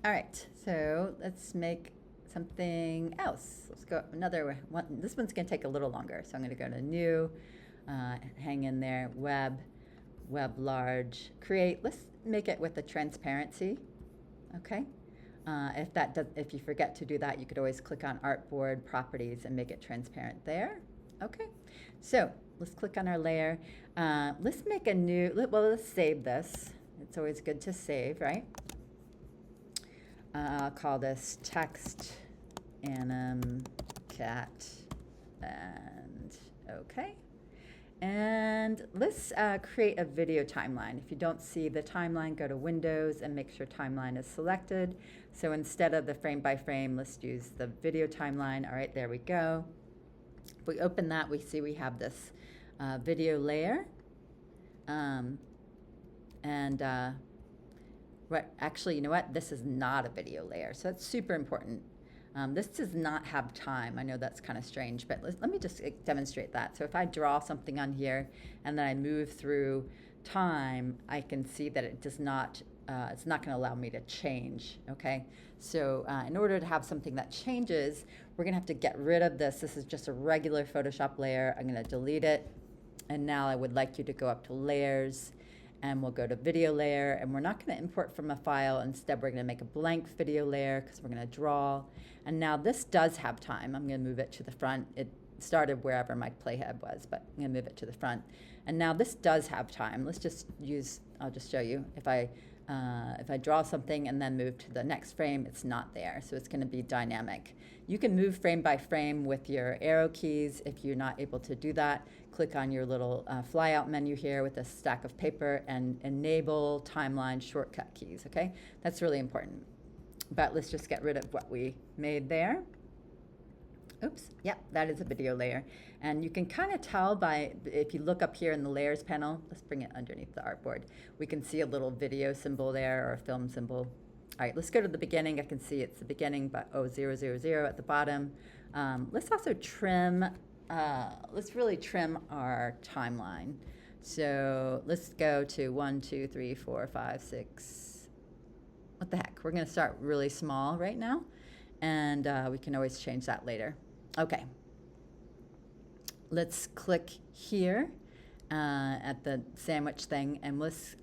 All right, so let's make something else. Let's go another one. This one's going to take a little longer, so I'm going to go to new, hang in there, web large, create. Let's make it with a transparency, okay? If you forget to do that, you could always click on Artboard Properties and make it transparent there. Okay, so let's click on our layer. Let's make a new, let's save this. It's always good to save, right? I'll call this text anim cat and okay. And let's create a video timeline. If you don't see the timeline, go to Windows and make sure timeline is selected. So instead of the frame by frame, let's use the video timeline. All right, there we go. If we open that, we see we have this video layer. Actually, you know what? This is not a video layer, so that's super important. This does not have time. I know that's kind of strange, but let me just demonstrate that. So if I draw something on here and then I move through time, I can see that it does not, it's not going to allow me to change, okay? So in order to have something that changes, we're going to have to get rid of this. This is just a regular Photoshop layer. I'm going to delete it. And now I would like you to go up to Layers, and we'll go to video layer, and we're not going to import from a file. Instead, we're going to make a blank video layer because we're going to draw. And now this does have time. I'm going to move it to the front. It started wherever my playhead was, but I'm going to move it to the front. And now this does have time. Let's just use, I'll just show you. If I draw something and then move to the next frame, it's not there. So it's going to be dynamic. You can move frame by frame with your arrow keys. If you're not able to do that, click on your little flyout menu here with a stack of paper and enable timeline shortcut keys, okay? That's really important. But let's just get rid of what we made there. Oops, yep, that is a video layer. And you can kind of tell by, if you look up here in the layers panel, let's bring it underneath the artboard, we can see a little video symbol there or a film symbol. All right, let's go to the beginning. I can see it's the beginning, but 000 at the bottom. Let's also trim, let's really trim our timeline. So let's go to 1, 2, 3, 4, 5, 6. What the heck? We're going to start really small right now, and we can always change that later. Okay. Let's click here at the sandwich thing, and let's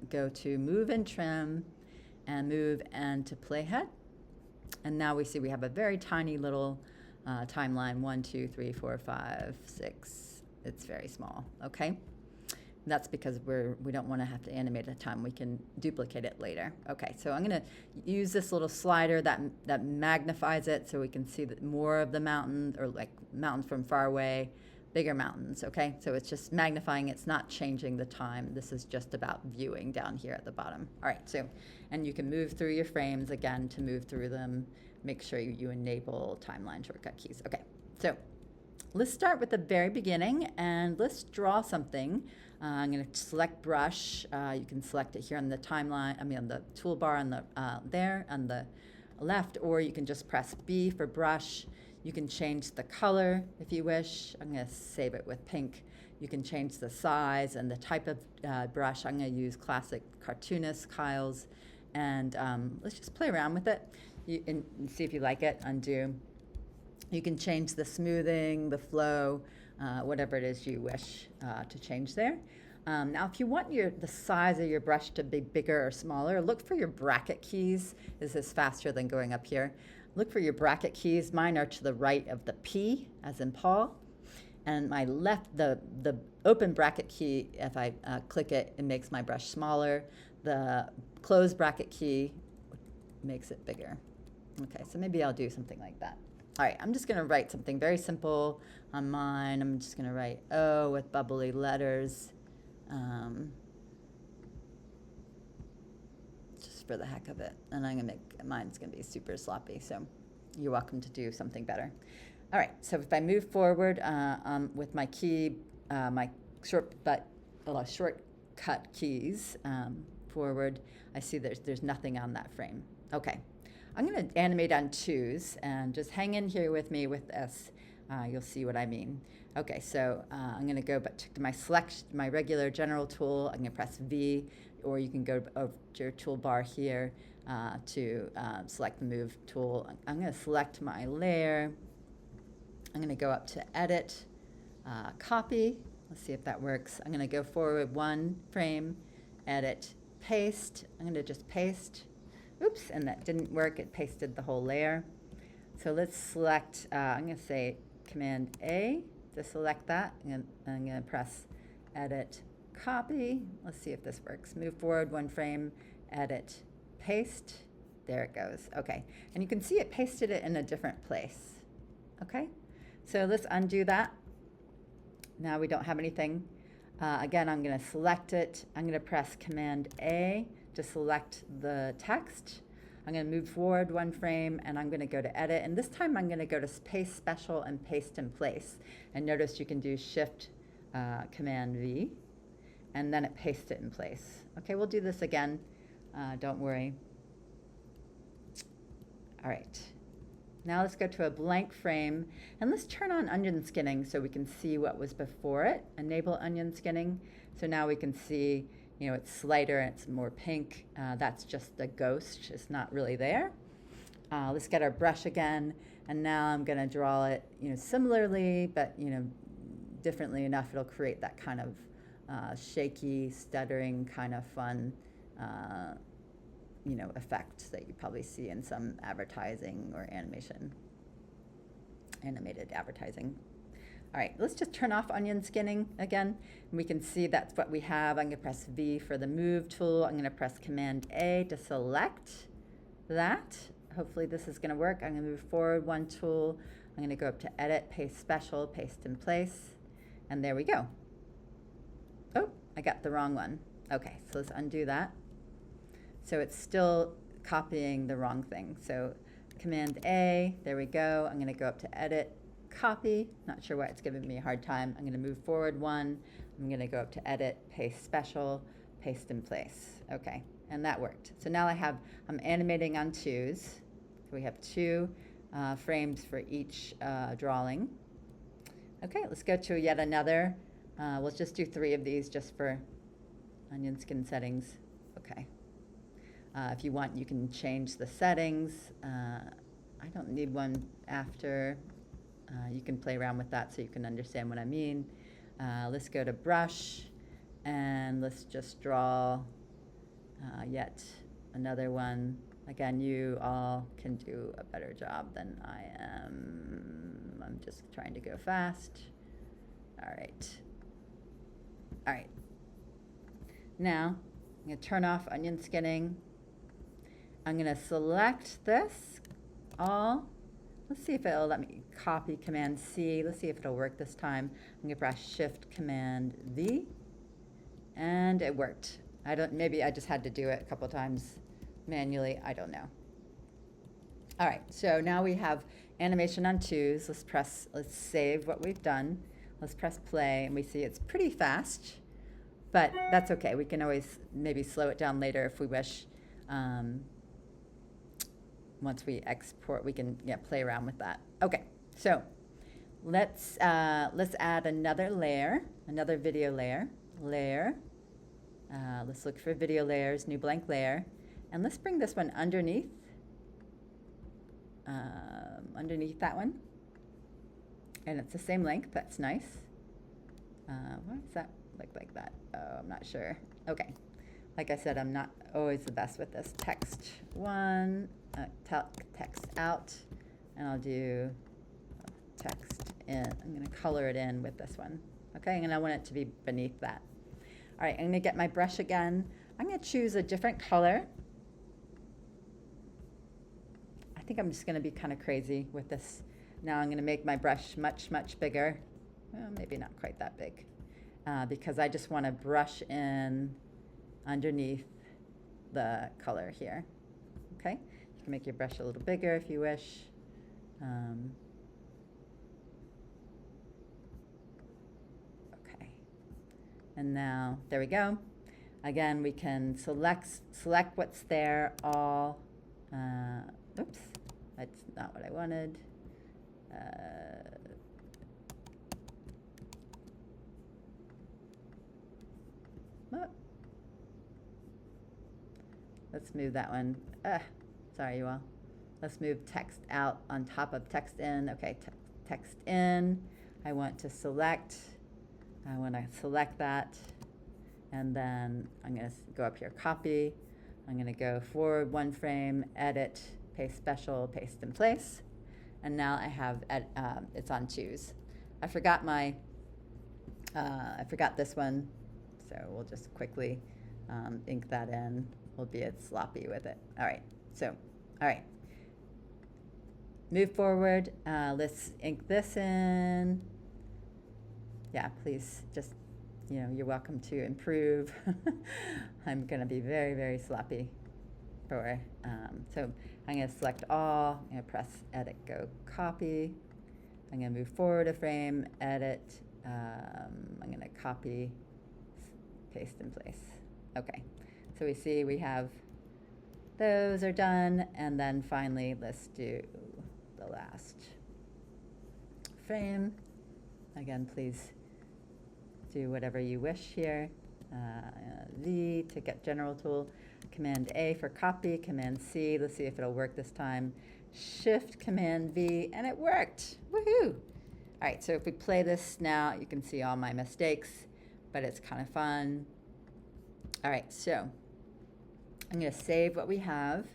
go to Move and Trim, and Move and to Playhead. And now we see we have a very tiny little timeline, 1, 2, 3, 4, 5, 6. It's very small, okay? That's because we don't want to have to animate at a time. We can duplicate it later. Okay, so I'm going to use this little slider that magnifies it so we can see more of the mountains, or like mountains from far away, bigger mountains, okay? So it's just magnifying. It's not changing the time. This is just about viewing down here at the bottom. All right, so, and you can move through your frames again to move through them. Make sure you enable timeline shortcut keys. Okay, so let's start with the very beginning and let's draw something. I'm going to select brush. You can select it here on the timeline, on the toolbar on the there on the left, or you can just press B for brush. You can change the color if you wish. I'm going to save it with pink. You can change the size and the type of brush. I'm going to use classic cartoonist Kyle's, and let's just play around with it and see if you like it. Undo. You can change the smoothing, the flow, whatever it is you wish to change there. Now, if you want the size of your brush to be bigger or smaller, look for your bracket keys. This is faster than going up here. Look for your bracket keys. Mine are to the right of the P, as in Paul. And my left, the open bracket key, if I click it, it makes my brush smaller. The closed bracket key makes it bigger. Okay, so maybe I'll do something like that. All right, I'm just going to write something very simple on mine. I'm just going to write O with bubbly letters, just for the heck of it. And I'm going to make, mine's going to be super sloppy, so you're welcome to do something better. All right, so if I move forward with my key, my shortcut keys forward, I see there's nothing on that frame. Okay. I'm going to animate on 2s, and just hang in here with me with this. You'll see what I mean. Okay, so I'm going to go to my regular general tool. I'm going to press V, or you can go over to your toolbar here. to select the move tool. I'm going to select my layer. I'm going to go up to edit, copy. Let's see if that works. I'm going to go forward one frame, edit, paste. I'm going to just paste. Oops, and that didn't work. It pasted the whole layer. So let's select, I'm going to say Command A to select that. And I'm going to press edit, copy. Let's see if this works. Move forward one frame, edit, paste. There it goes. Okay. And you can see it pasted it in a different place. Okay. So let's undo that. Now we don't have anything. Again, I'm going to select it. I'm going to press Command A to select the text. I'm going to move forward one frame, and I'm going to go to edit. And this time I'm going to go to paste special and paste in place. And notice you can do Shift Command V, and then it pastes it in place. Okay, we'll do this again. Don't worry. All right. Now let's go to a blank frame, and let's turn on onion skinning so we can see what was before it. Enable onion skinning. So now we can see, you know, it's lighter and it's more pink. That's just the ghost. It's not really there. Let's get our brush again, and now I'm going to draw it, you know, similarly, but, you know, differently enough. It'll create that kind of shaky, stuttering, kind of fun you know, effect that you probably see in some advertising or animated advertising. All right, let's just turn off onion skinning again. And we can see that's what we have. I'm going to press V for the move tool. I'm going to press Command A to select that. Hopefully this is going to work. I'm going to move forward one tool. I'm going to go up to Edit, Paste Special, Paste in Place. And there we go. Oh, I got the wrong one. Okay, so let's undo that. So it's still copying the wrong thing. So Command A, there we go. I'm going to go up to Edit, Copy. Not sure why it's giving me a hard time. I'm going to move forward one. I'm going to go up to Edit, Paste Special, Paste in Place. Okay, and that worked. So now I'm animating on twos. So we have two frames for each drawing. Okay, let's go to yet another. We'll just do 3 of these just for onion skin settings. Okay. If you want, you can change the settings. I don't need one after. You can play around with that so you can understand what I mean. Let's go to brush, and let's just draw yet another one. Again, you all can do a better job than I am. I'm just trying to go fast. All right. All right. Now, I'm going to turn off onion skinning. I'm going to select this all. Let's see if it'll let me copy Command C. Let's see if it'll work this time. I'm going to press Shift Command V, and it worked. Maybe I just had to do it a couple times manually. I don't know. All right, so now we have animation on twos. Let's save what we've done. Let's press play, and we see it's pretty fast, but that's okay. We can always maybe slow it down later if we wish. Once we export, we can play around with that. Okay, so let's add another layer, another video layer. Let's look for video layers, new blank layer, and let's bring this one underneath that one. And it's the same length. That's nice. Why does that look like that? Oh, I'm not sure. Okay. Like I said, I'm not always the best with this. Text one, text out, and I'll do text in. I'm going to color it in with this one. Okay, and I want it to be beneath that. All right, I'm going to get my brush again. I'm going to choose a different color. I think I'm just going to be kind of crazy with this. Now I'm going to make my brush much, much bigger. Well, maybe not quite that big, because I just want to brush in underneath the color here. Okay, you can make your brush a little bigger if you wish. Okay, and now there we go. Again, we can select what's there. All. Oops, that's not what I wanted. Let's move that one Sorry, you all. Let's move text out on top of text in. Okay, text in. I want to select that. And then I'm going to go up here, copy. I'm going to go forward one frame, edit, paste special, paste in place. And now I have, it's on choose. I forgot this one, so we'll just quickly ink that in. We'll be sloppy with it. All right, all right. Move forward, let's ink this in. Yeah, please just, you're welcome to improve. I'm gonna be very, very sloppy so I'm gonna select all, I'm gonna press edit, go copy. I'm gonna move forward a frame, edit, I'm gonna copy, paste in place. Okay, so we see we have, those are done, and then finally let's do the last frame. Again, please do whatever you wish here. V to get general tool, Command A for copy, Command C, let's see if it'll work this time. Shift, Command V, and it worked, woohoo! All right, so if we play this now, you can see all my mistakes, but it's kind of fun. All right, so I'm gonna save what we have,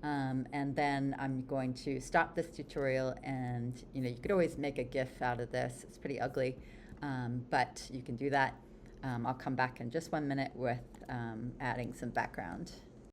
and then I'm going to stop this tutorial, and you could always make a GIF out of this. It's pretty ugly, but you can do that. I'll come back in just 1 minute with adding some background.